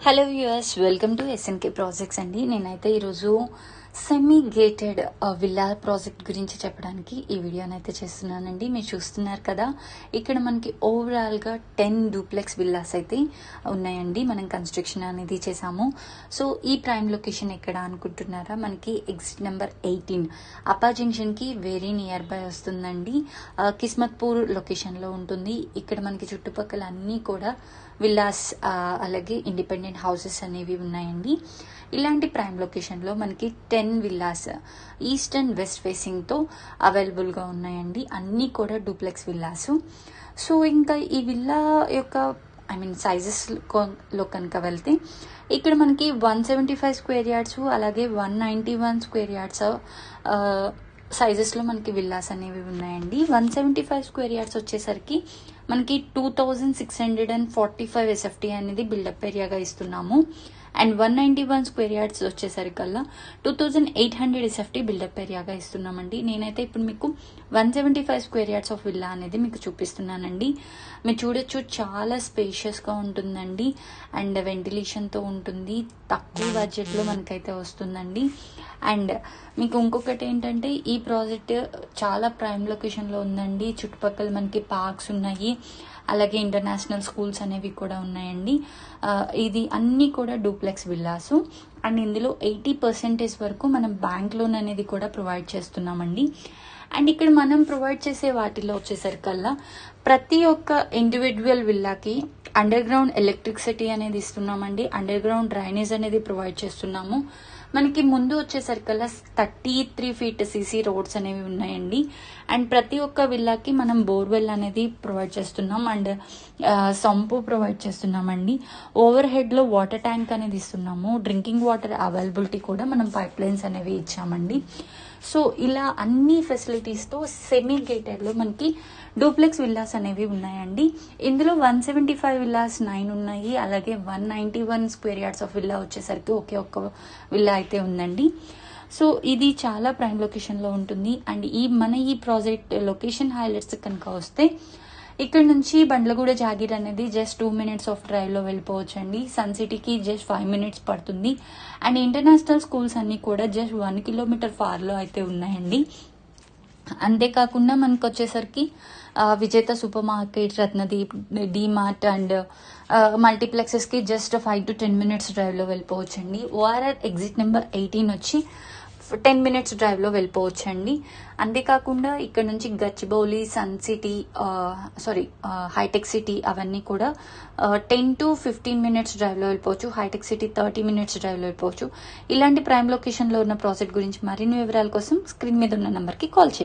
Hello viewers, welcome to SNK projects అండి. నేనైతే ఈరోజు సెమీ గేటెడ్ విల్లా ప్రాజెక్ట్ గురించి చెప్పడానికి ఈ వీడియోని అయితే చేస్తున్నానండి. మీరు చూస్తున్నారు కదా, ఇక్కడ మనకి ఓవరాల్గా 10 డూప్లెక్స్ విల్లాస్ అయితే ఉన్నాయండి. మనం కన్స్ట్రక్షన్ అనేది చేసాము. సో ఈ ప్రైమ్ లొకేషన్ ఎక్కడ అనుకుంటున్నారా? మనకి ఎగ్జిట్ నెంబర్ 18 అప్పా జంక్షన్కి వెరీ నియర్ బై వస్తుందండి. కిస్మత్పూర్ లొకేషన్లో ఉంటుంది. ఇక్కడ మనకి చుట్టుపక్కల అన్నీ కూడా విల్లాస్ అలాగే ఇండిపెండెంట్ హౌసెస్ అనేవి ఉన్నాయండి. ఇలాంటి ప్రైమ్ లొకేషన్లో మనకి 10 విల్లాస్ ఈస్ట్ అండ్ వెస్ట్ ఫేసింగ్తో అవైలబుల్గా ఉన్నాయండి. అన్నీ కూడా డూప్లెక్స్ విల్లాస్. సో ఇంకా ఈ విల్లా యొక్క సైజెస్లో కనుక వెళ్తే ఇక్కడ మనకి 175 స్క్వేర్ యార్డ్స్ అలాగే 191 స్క్వేర్ యార్డ్స్ సైజెస్లో మనకి విల్లాస్ అనేవి ఉన్నాయండి. 175 స్క్వేర్ యార్డ్స్ వచ్చేసరికి మనకి 2645 SFT అనేది బిల్డప్ ఏరియాగా ఇస్తున్నాము. అండ్ 191 స్క్వేర్ యార్డ్స్ వచ్చేసరికల్లా 2800 SFT బిల్డప్ ఏరియాగా ఇస్తున్నామండి. నేనైతే ఇప్పుడు మీకు 175 స్క్వేర్ యార్డ్స్ ఆఫ్ విల్లా అనేది మీకు చూపిస్తున్నానండి. మీరు చూడొచ్చు, చాలా స్పేషియస్గా ఉంటుందండి. అండ్ వెంటిలేషన్తో ఉంటుంది. తక్కువ బడ్జెట్లో మనకైతే వస్తుందండి. అండ్ మీకు ఇంకొకటి ఏంటంటే, ఈ ప్రాజెక్ట్ చాలా ప్రైమ్ లొకేషన్లో ఉందండి. చుట్టుపక్కల మనకి పార్క్స్ ఉన్నాయి, అలాగే ఇంటర్నేషనల్ స్కూల్స్ అనేవి కూడా ఉన్నాయండి. ఇది అన్నీ కూడా డూప్లెక్స్ విల్లాసు. అండ్ ఇందులో 80% వరకు మనం బ్యాంక్ లోన్ అనేది కూడా ప్రొవైడ్ చేస్తున్నామండి. అండ్ ఇక్కడ మనం ప్రొవైడ్ చేసే వాటిలో వచ్చేసరికల్లా ప్రతి ఒక్క ఇండివిజువల్ విల్లాకి అండర్ గ్రౌండ్ ఎలక్ట్రిసిటీ అనేది ఇస్తున్నామండి. అండర్ గ్రౌండ్ డ్రైనేజ్ అనేది ప్రొవైడ్ చేస్తున్నాము. మనకి ముందు వచ్చేసరికల్లా 33 feet CC రోడ్స్ అనేవి ఉన్నాయండి. అండ్ ప్రతి ఒక్క విల్లాకి మనం బోర్వెల్ అనేది ప్రొవైడ్ చేస్తున్నాం. అండ్ సంపు ప్రొవైడ్ చేస్తున్నామండి. ఓవర్ హెడ్లో వాటర్ ట్యాంక్ అనేది ఇస్తున్నాము. డ్రింకింగ్ వాటర్ అవైలబిలిటీ కూడా మనం పైప్ లైన్స్ అనేవి ఇచ్చామండి. సో ఇలా అన్ని ఫెసిలిటీస్తో సెమీ గేటెడ్లో మనకి డూప్లెక్స్ విల్లాస్ అనేవి ఉన్నాయండి. ఇందులో 175 విల్లాస్ 9 ఉన్నాయి. అలాగే 191 స్క్వేర్ యార్డ్స్ ఆఫ్ విల్లా వచ్చేసరికి ఒకే ఒక్క విల్లా అయితే ఉందండి. సో ఇది చాలా ప్రైమ్ లొకేషన్లో ఉంటుంది. అండ్ ఈ ప్రాజెక్ట్ లొకేషన్ హైలైట్స్ కనుక వస్తే, ఇక్కడ నుంచి బండ్లగూడ జాగీర్ అనేది జస్ట్ 2 minutes ఆఫ్ డ్రైవ్లో వెళ్ళిపోవచ్చు అండి. సన్ సిటీకి జస్ట్ 5 minutes పడుతుంది. అండ్ ఇంటర్నేషనల్ స్కూల్స్ అన్నీ కూడా జస్ట్ 1 kilometer ఫార్లో అయితే ఉన్నాయండి. అంతేకాకుండా మనకు వచ్చేసరికి Vijetha super market, Ratnadeep, DMart and మల్టీప్లెక్సెస్కి జస్ట్ 5 to 10 minutes డ్రైవ్లో వెళ్ళిపోవచ్చు అండి. ఓఆర్ఆర్ ఎగ్జిట్ నెంబర్ 18 వచ్చి 10 minutes డ్రైవ్లో వెళ్ళిపోవచ్చండి. అంతేకాకుండా ఇక్కడ నుంచి Gachibowli, sun city, hitech city అవన్నీ కూడా 10 to 15 minutes డ్రైవ్లో వెళ్ళిపోవచ్చు. హైటెక్ సిటీ 30 minutes డ్రైవ్లో వెళ్ళిపోవచ్చు. ఇలాంటి ప్రైమ్ లొకేషన్లో ఉన్న ప్రాజెక్ట్ గురించి మరిన్ని వివరాల కోసం స్క్రీన్ మీద ఉన్న నెంబర్కి కాల్ చేయండి.